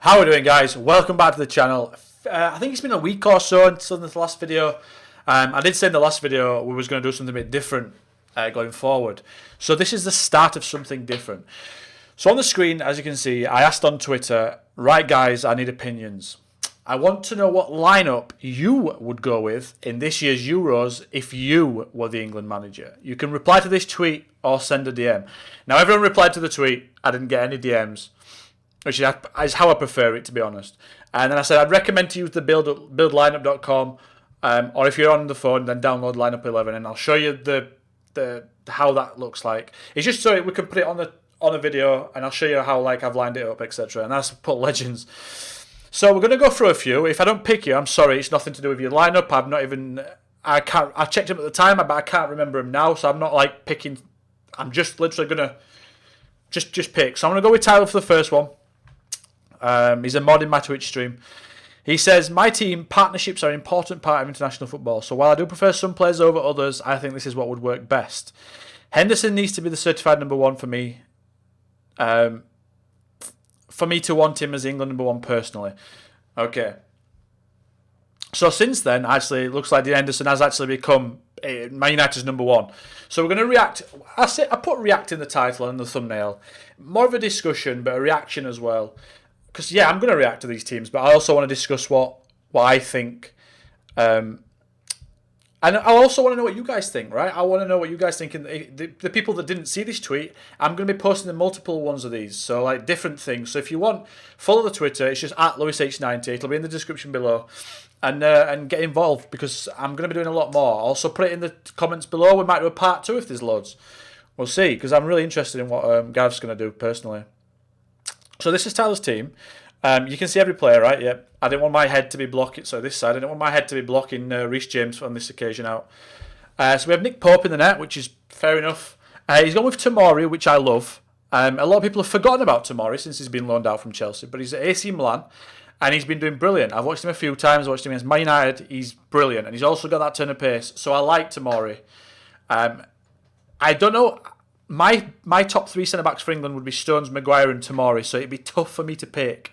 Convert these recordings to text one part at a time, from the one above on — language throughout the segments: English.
How are we doing, guys? Welcome back to the channel. I think it's been a week or so since the last video. I did say in the last video we was going to do something a bit different going forward. So this is the start of something different. So on the screen, as you can see, I asked on Twitter, right guys, I need opinions. I want to know what lineup you would go with in this year's Euros if you were the England manager. You can reply to this tweet or send a DM. Now everyone replied to the tweet. I didn't get any DMs. Which is how I prefer it, to be honest. And then I said I'd recommend to use the buildlineup.com, or if you're on the phone, then download Lineup 11, and I'll show you the how that looks like. It's just so we can put it on a video, and I'll show you how I've lined it up, etc. And that's put legends. So we're gonna go through a few. If I don't pick you, I'm sorry. It's nothing to do with your lineup. I checked them at the time, but I can't remember them now. So I'm not picking. I'm just literally gonna just pick. So I'm gonna go with Tyler for the first one. He's a mod in my Twitch stream. He says, my team, partnerships are an important part of international football, so while I do prefer some players over others, I think this is what would work best. Henderson needs to be the certified number one for me. For me to want him as England number one personally. Okay. So since then, actually, it looks like Dean Henderson has actually become Man United's number one. So we're going to react. I put react in the title and the thumbnail. More of a discussion, but a reaction as well. Because, yeah, I'm going to react to these teams, but I also want to discuss what I think. And I also want to know what you guys think, right? I want to know what you guys think. And the people that didn't see this tweet, I'm going to be posting the multiple ones of these. So, different things. So if you want, follow the Twitter. It's just at LewisH90. It'll be in the description below. And get involved, because I'm going to be doing a lot more. Also, put it in the comments below. We might do a part 2 if there's loads. We'll see, because I'm really interested in what Gav's going to do personally. So this is Tyler's team. You can see every player, right? Yep. I didn't want my head to be blocking. So this side, I didn't want my head to be blocking Reece James on this occasion out. So we have Nick Pope in the net, which is fair enough. He's gone with Tomori, which I love. A lot of people have forgotten about Tomori since he's been loaned out from Chelsea, but he's at AC Milan, and he's been doing brilliant. I've watched him a few times. I watched him against Man United. He's brilliant, and he's also got that turn of pace. So I like Tomori. I don't know. My top 3 centre-backs for England would be Stones, Maguire and Tomori, so it'd be tough for me to pick.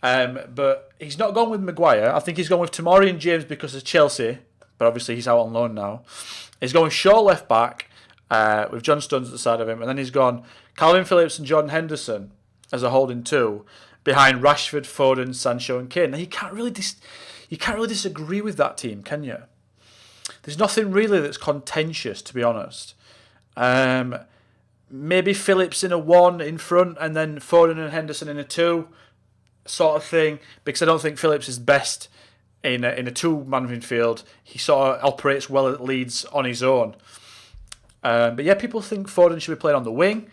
But he's not gone with Maguire. I think he's gone with Tomori and James because of Chelsea, but obviously he's out on loan now. He's going Shaw left-back with John Stones at the side of him, and then he's gone Calvin Phillips and Jordan Henderson as a holding 2, behind Rashford, Foden, Sancho and Kane. Now, you can't really disagree with that team, can you? There's nothing really that's contentious, to be honest. Maybe Phillips in a 1 in front, and then Foden and Henderson in a 2, sort of thing. Because I don't think Phillips is best in a 2-man midfield. He sort of operates well at Leeds on his own. But yeah, people think Foden should be playing on the wing.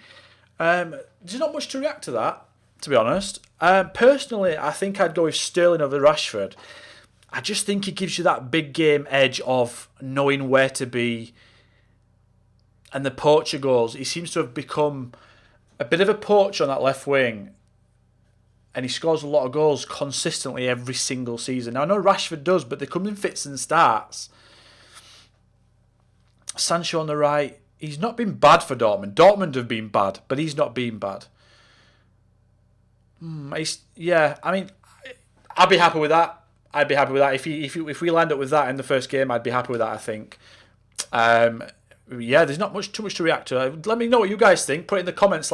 There's not much to react to that, to be honest. Personally, I think I'd go with Sterling over Rashford. I just think he gives you that big game edge of knowing where to be. And the poacher goals, he seems to have become a bit of a poacher on that left wing. And he scores a lot of goals consistently every single season. Now, I know Rashford does, but they come in fits and starts. Sancho on the right, he's not been bad for Dortmund. Dortmund have been bad, but he's not been bad. Yeah, I mean, I'd be happy with that. I'd be happy with that. If we lined up with that in the first game, I'd be happy with that, I think. Yeah, there's not too much to react to. Let me know what you guys think. Put it in the comments,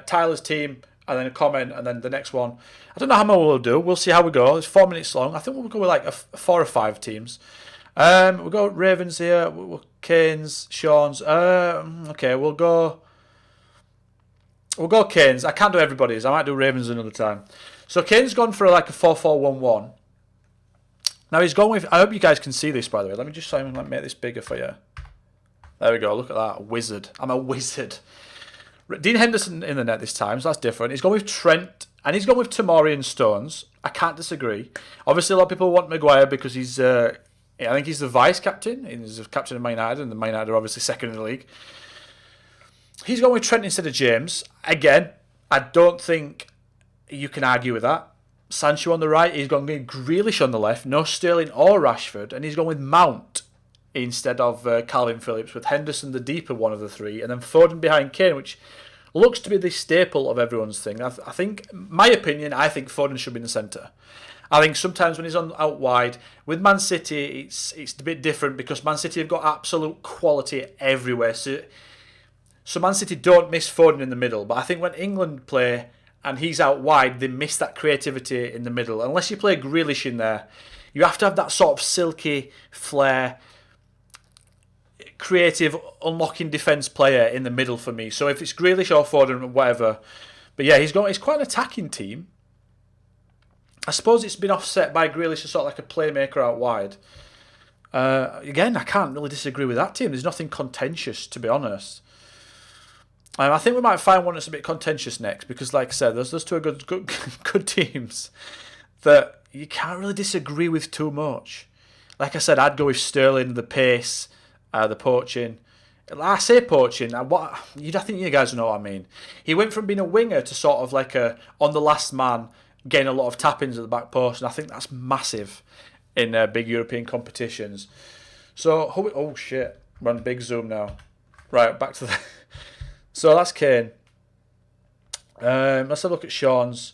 Tyler's team, and then a comment, and then the next one. I don't know how much we'll do. We'll see how we go. It's 4 minutes long. I think we'll go with 4 or 5 teams. We'll go Ravens here. We'll Canes, Sean's. Okay, we'll go Canes. I can't do everybody's. I might do Ravens another time. So Kane's gone for a 4-4-1-1. Now he's gone with. I hope you guys can see this, by the way. Let me just make this bigger for you. There we go. Look at that. Wizard. I'm a wizard. Dean Henderson in the net this time, so that's different. He's gone with Trent, and he's gone with Tomori and Stones. I can't disagree. Obviously, a lot of people want Maguire because he's. I think he's the vice captain. He's the captain of Man United, and the Man United are obviously second in the league. He's gone with Trent instead of James. Again, I don't think you can argue with that. Sancho on the right. He's gone with Grealish on the left. No Sterling or Rashford, and he's gone with Mount instead of Calvin Phillips, with Henderson the deeper one of the 3, and then Foden behind Kane, which looks to be the staple of everyone's thing. I think, my opinion, I think Foden should be in the centre. I think sometimes when he's on out wide with Man City, it's a bit different because Man City have got absolute quality everywhere. So Man City don't miss Foden in the middle, but I think when England play and he's out wide, they miss that creativity in the middle. Unless you play Grealish in there, you have to have that sort of silky flair, creative, unlocking defence player in the middle for me. So if it's Grealish or Foden or whatever, but yeah, he's quite an attacking team. I suppose it's been offset by Grealish as sort of like a playmaker out wide. Again, I can't really disagree with that team. There's nothing contentious, to be honest. I think we might find one that's a bit contentious next because, like I said, those two are good teams that you can't really disagree with too much. Like I said, I'd go with Sterling, the pace, the poaching. I say poaching. I think you guys know what I mean. He went from being a winger to sort of like a on the last man, getting a lot of tap-ins at the back post, and I think that's massive in big European competitions. So, oh shit, we're on big zoom now. Right, back to the... So that's Kane. Let's have a look at Sean's.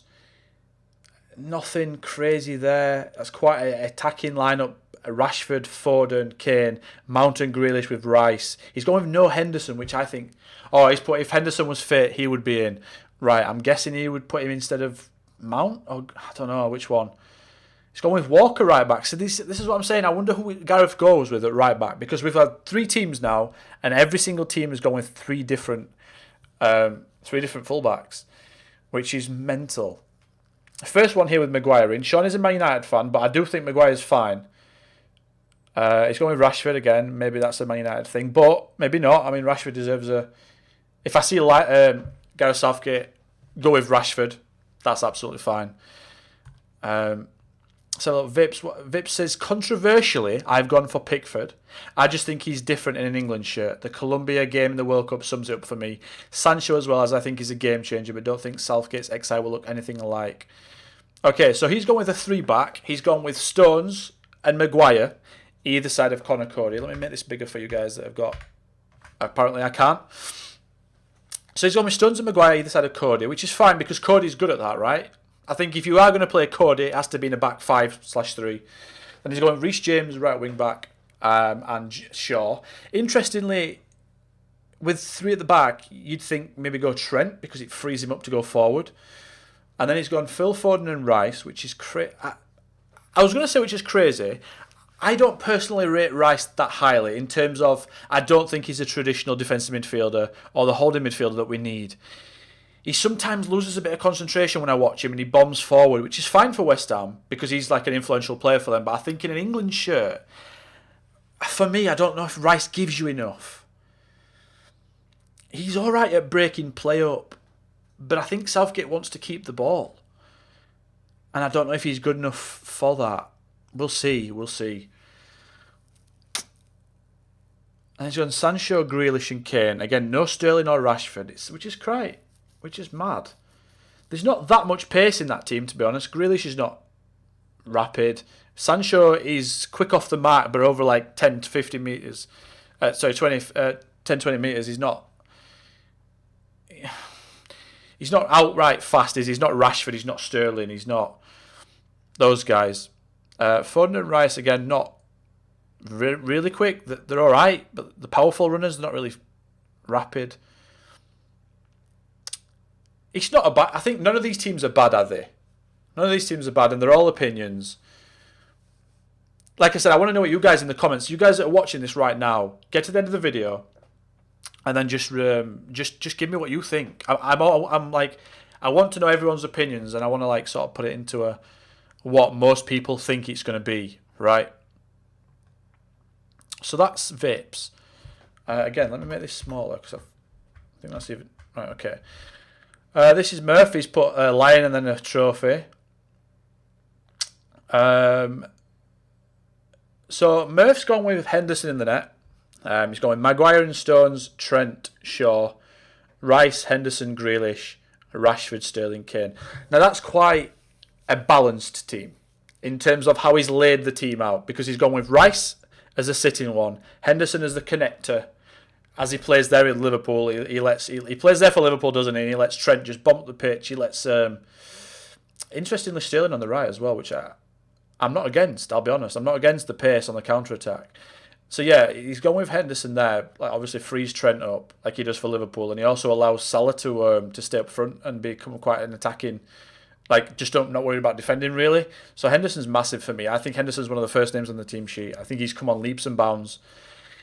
Nothing crazy there. That's quite an attacking lineup. Rashford, Foden, Kane, Mount and Grealish with Rice. He's going with no Henderson, which I think... Oh, if Henderson was fit, he would be in. Right, I'm guessing he would put him instead of Mount? Oh, I don't know, which one? He's going with Walker right back. So this is what I'm saying. I wonder who Gareth goes with at right back, because we've had 3 teams now, and every single team has gone with 3 different fullbacks, which is mental. First one here with Maguire in. Sean is a Man United fan, but I do think Maguire's fine. He's going with Rashford again. Maybe that's a Man United thing, but maybe not. I mean, Rashford deserves a... If I see Gareth Southgate go with Rashford, that's absolutely fine. So Vips says, controversially, I've gone for Pickford. I just think he's different in an England shirt. The Colombia game in the World Cup sums it up for me. Sancho as well, as I think he's a game changer, but don't think Southgate's XI will look anything alike. Okay, so he's gone with a 3-back. He's gone with Stones and Maguire, either side of Conor Cody. Let me make this bigger for you guys that have got... Apparently I can't. So he's gone with Stones and Maguire, either side of Cody, which is fine because Cody's good at that, right? I think if you are going to play Cody, it has to be in a back 5/3. Then he's going Reece James, right wing back, and Shaw. Interestingly, with 3 at the back, you'd think maybe go Trent because it frees him up to go forward. And then he's gone Phil Foden and Rice, which is I was going to say which is crazy. I don't personally rate Rice that highly in terms of I don't think he's a traditional defensive midfielder or the holding midfielder that we need. He sometimes loses a bit of concentration when I watch him and he bombs forward, which is fine for West Ham because he's like an influential player for them. But I think in an England shirt, for me, I don't know if Rice gives you enough. He's all right at breaking play up, but I think Southgate wants to keep the ball. And I don't know if he's good enough for that. We'll see. And he's gone Sancho, Grealish and Kane. Again, no Sterling or Rashford, which is great. Which is mad. There's not that much pace in that team, to be honest. Grealish is not rapid. Sancho is quick off the mark, but over like 10 to 50 metres. 10-20 metres. He's not outright fast. He's not Rashford. He's not Sterling. He's not those guys. Foden and Rice, again, not really quick. They're all right, but the powerful runners, they're not really rapid. It's not a bad... I think none of these teams are bad, are they? None of these teams are bad, and they're all opinions. Like I said, I want to know what you guys in the comments... You guys that are watching this right now, get to the end of the video, and then just give me what you think. I'm like... I want to know everyone's opinions, and I want to like sort of put it into what most people think it's going to be, right? So that's Vips. Again, let me make this smaller, because I think that's even... Right, okay. This is Murphy's put a lion and then a trophy. So Murph's gone with Henderson in the net. He's going Maguire and Stones, Trent, Shaw, Rice, Henderson, Grealish, Rashford, Sterling, Kane. Now that's quite a balanced team in terms of how he's laid the team out, because he's gone with Rice as a sitting one, Henderson as the connector, as he plays there in Liverpool, he plays there for Liverpool, doesn't he? And he lets Trent just bump the pitch. He lets interestingly Sterling on the right as well, which I'm not against. I'll be honest. I'm not against the pace on the counter attack. So yeah, he's gone with Henderson there. Like obviously frees Trent up like he does for Liverpool, and he also allows Salah to stay up front and become quite an attacking. Like just not worried about defending really. So Henderson's massive for me. I think Henderson's one of the first names on the team sheet. I think he's come on leaps and bounds.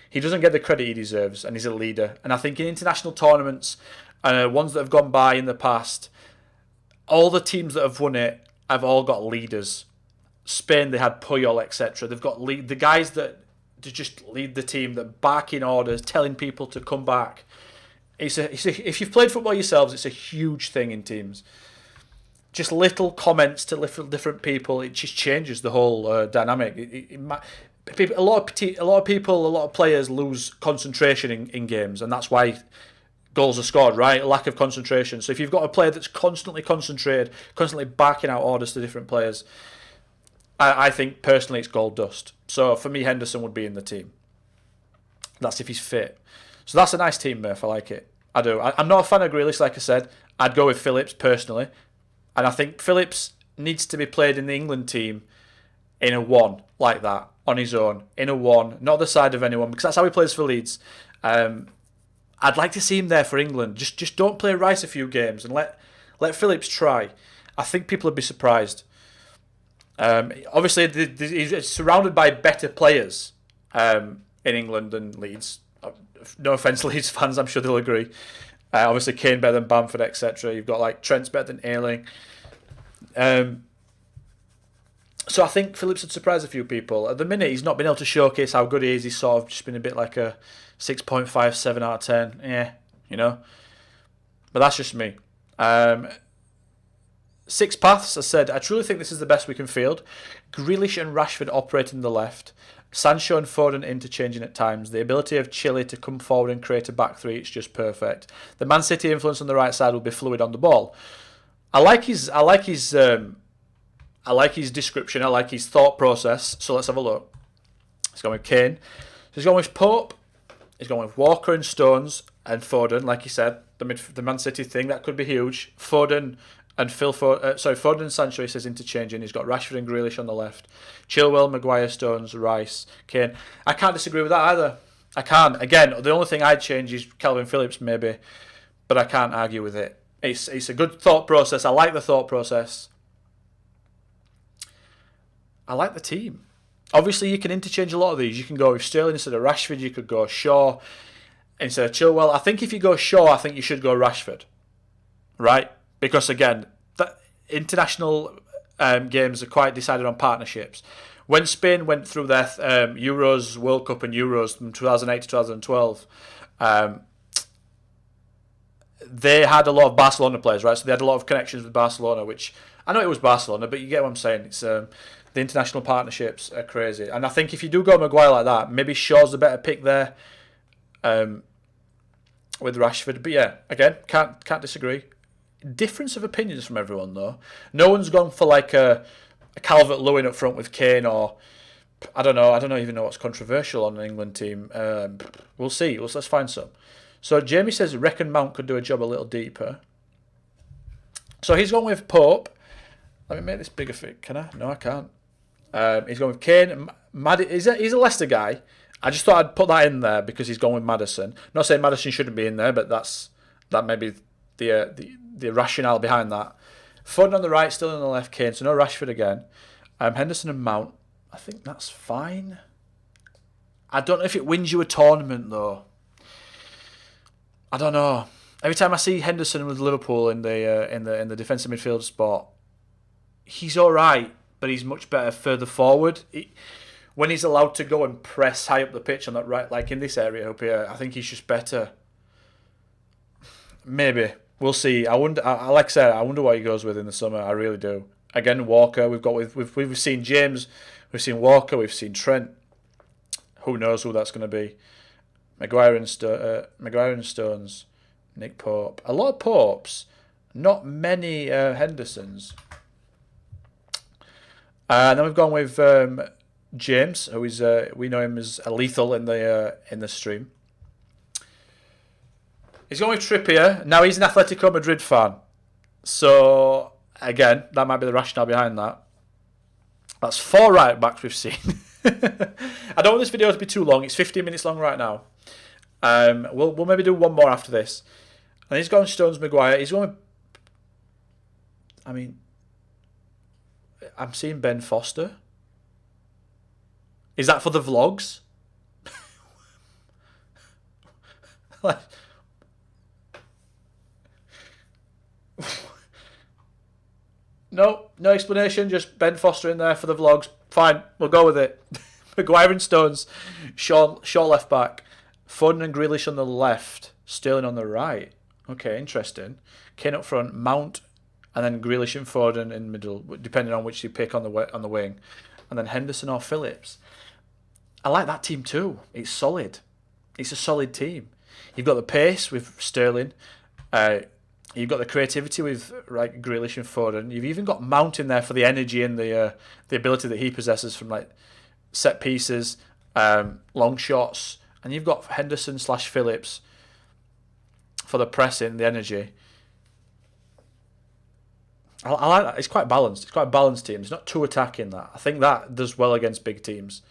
He doesn't get the credit he deserves, and he's a leader. And I think in international tournaments, ones that have gone by in the past, all the teams that have won it have all got leaders. Spain, they had Puyol, etc. They've got the guys that just lead the team, that barking orders, telling people to come back. If you've played football yourselves, it's a huge thing in teams. Just little comments to different people, it just changes the whole dynamic. A lot of people, a lot of players lose concentration in games, and that's why goals are scored, right? Lack of concentration. So if you've got a player that's constantly concentrated, constantly barking out orders to different players, I think personally it's gold dust. So for me, Henderson would be in the team. That's if he's fit. So that's a nice team, Murph. I like it. I do. I'm not a fan of Grealish, like I said. I'd go with Phillips personally. And I think Phillips needs to be played in the England team in a 1 like that, on his own, in a 1, not the side of anyone, because that's how he plays for Leeds. I'd like to see him there for England. Just don't play Rice a few games and let Phillips try. I think people would be surprised. Obviously, he's surrounded by better players in England than Leeds. No offence, Leeds fans, I'm sure they'll agree. Obviously, Kane better than Bamford, etc. You've got like Trent's better than Ayling. So I think Phillips would surprise a few people. At the minute, he's not been able to showcase how good he is. He's sort of just been a bit like a 6.5, 7 out of 10. Yeah, you know. But that's just me. Six paths, I said, I truly think this is the best we can field. Grealish and Rashford operating the left. Sancho and Foden interchanging at times. The ability of Chile to come forward and create a back three, it's just perfect. The Man City influence on the right side will be fluid on the ball. I like his description. I like his thought process. So let's have a look. He's going with Kane. So he's going with Pope. He's going with Walker and Stones and Foden. Like he said, the Man City thing that could be huge. Foden and Foden and Sancho, he says, interchanging. He's got Rashford and Grealish on the left. Chilwell, Maguire, Stones, Rice, Kane. I can't disagree with that either. I can't. Again, the only thing I'd change is Calvin Phillips maybe, but I can't argue with it. It's a good thought process. I like the thought process. I like the team. Obviously, you can interchange a lot of these. You can go with Sterling instead of Rashford. You could go Shaw instead of Chilwell. I think if you go Shaw, I think you should go Rashford. Right? Because, again, the international games are quite decided on partnerships. When Spain went through their Euros, World Cup and Euros from 2008 to 2012, they had a lot of Barcelona players, right? So they had a lot of connections with Barcelona, which I know it was Barcelona, but you get what I'm saying. It's the international partnerships are crazy. And I think if you do go Maguire like that, maybe Shaw's a better pick there with Rashford. But yeah, again, can't disagree. Difference of opinions from everyone though. No one's gone for like a Calvert-Lewin up front with Kane, or I don't even know what's controversial on an England team. We'll see. Let's find some. So Jamie says reckon Mount could do a job a little deeper. So he's gone with Pope. Let me make this bigger fit. Can I? No, I can't. He's going with Kane. He's a Leicester guy. I just thought I'd put that in there because he's gone with Maddison. Not saying Maddison shouldn't be in there, but that may be the rationale behind that. Foden on the right, still on the left, Kane. So no Rashford again. Henderson and Mount. I think that's fine. I don't know if it wins you a tournament though. I don't know. Every time I see Henderson with Liverpool in the defensive midfield spot, he's all right, but he's much better further forward. When he's allowed to go and press high up the pitch on that right, like in this area up here, I think he's just better. Maybe. We'll see. I wonder. Like I said, I wonder what he goes with in the summer. I really do. Again, Walker. We've seen James. We've seen Walker. We've seen Trent. Who knows who that's going to be? Maguire and Stones. Nick Pope. A lot of Popes. Not many Hendersons. And then we've gone with James, who is we know him as a lethal in the stream. He's going with Trippier. Now he's an Atletico Madrid fan. So, again, that might be the rationale behind that. That's 4 right backs we've seen. I don't want this video to be too long. It's 15 minutes long right now. We'll maybe do one more after this. And he's going Stones Maguire. He's going... I mean... I'm seeing Ben Foster. Is that for the vlogs? Like... No explanation, just Ben Foster in there for the vlogs. Fine, we'll go with it. Maguire and Stones, Shaw left back, Foden and Grealish on the left, Sterling on the right. Okay, interesting. Kane up front, Mount, and then Grealish and Foden in the middle, depending on which you pick on the wing, and then Henderson or Phillips. I like that team too. It's solid. It's a solid team. You've got the pace with Sterling. You've got the creativity with Grealish and Foden. You've even got Mount in there for the energy and the ability that he possesses from like set pieces, long shots, and you've got Henderson / Phillips for the pressing, the energy. I like that. It's quite balanced. It's quite a balanced team. It's not too attacking. That I think that does well against big teams.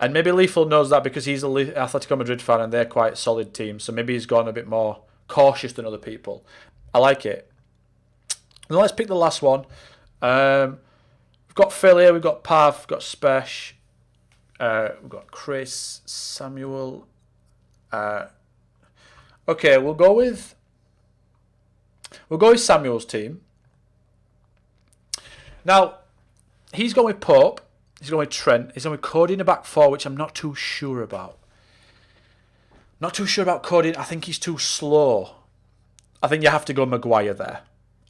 And maybe Lethal knows that because he's an Atletico Madrid fan and they're quite a solid team. So maybe he's gone a bit more cautious than other people. I like it. Now let's pick the last one. We've got Phil here, we've got Pav, we've got Spesh, we've got Chris, Samuel. Okay, we'll go with Samuel's team. Now, he's going with Pope, he's going with Trent, he's going with Cody in the back four, which I'm not too sure about. Not too sure about Cody. I think he's too slow. I think you have to go Maguire there.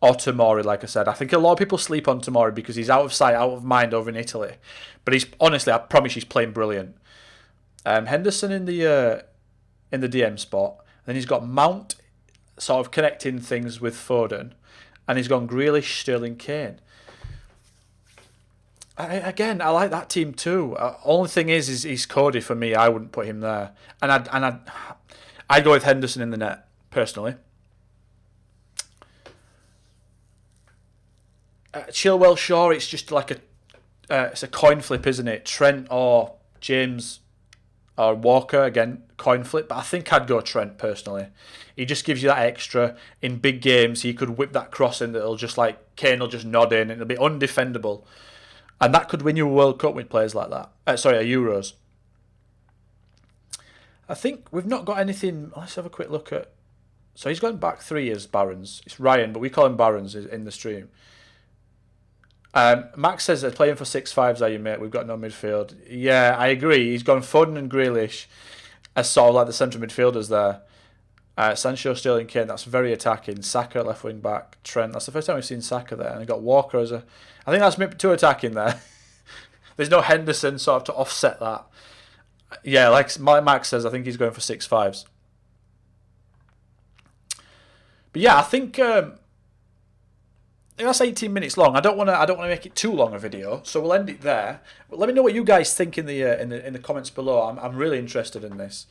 Or Tomori, like I said. I think a lot of people sleep on Tomori because he's out of sight, out of mind over in Italy. But he's honestly, I promise he's playing brilliant. Henderson in the DM spot. Then he's got Mount sort of connecting things with Foden. And he's gone Grealish, Sterling, Kane. Again, I like that team too. Only thing is he's Cody for me. I wouldn't put him there, and I'd go with Henderson in the net personally. Chilwell, Shaw. It's just like it's a coin flip, isn't it? Trent or James or Walker again, coin flip. But I think I'd go Trent personally. He just gives you that extra in big games. He could whip that cross in that'll just like Kane will just nod in. It'll be undefendable. And that could win you a World Cup with players like that. A Euros. I think we've not got anything. Let's have a quick look at... So he's gone back 3 years, Barons. It's Ryan, but we call him Barons in the stream. Max says they're playing for 6-5s, are you, mate? We've got no midfield. Yeah, I agree. He's gone Foden and Grealish as sort of like the central midfielders there. Sancho, Sterling, Kane, that's very attacking. Saka, left wing back. Trent, that's the first time we've seen Saka there. And we've got Walker as a... I think that's maybe too attacking there. There's no Henderson sort of to offset that. Yeah, like Max says, I think he's going for 6-5s. But yeah, I think that's 18 minutes long. I don't want to make it too long a video, so we'll end it there. But let me know what you guys think in the comments below. I'm really interested in this.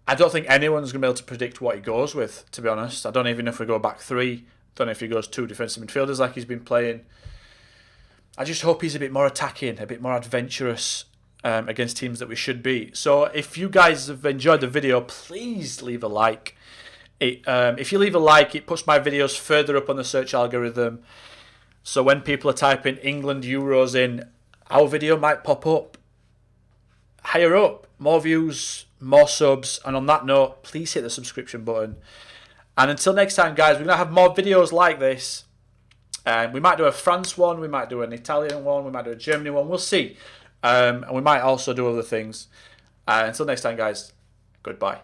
I don't think anyone's going to be able to predict what he goes with, to be honest. I don't even know if we go back 3. Don't know if he goes 2 defensive midfielders like he's been playing. I just hope he's a bit more attacking, a bit more adventurous against teams that we should beat. So if you guys have enjoyed the video, please leave a like. If you leave a like, it puts my videos further up on the search algorithm. So when people are typing England Euros in, our video might pop up higher up. More views, more subs. And on that note, please hit the subscription button. And until next time, guys, we're going to have more videos like this. We might do a France one, we might do an Italian one, we might do a Germany one. We'll see. And we might also do other things. Until next time, guys, goodbye.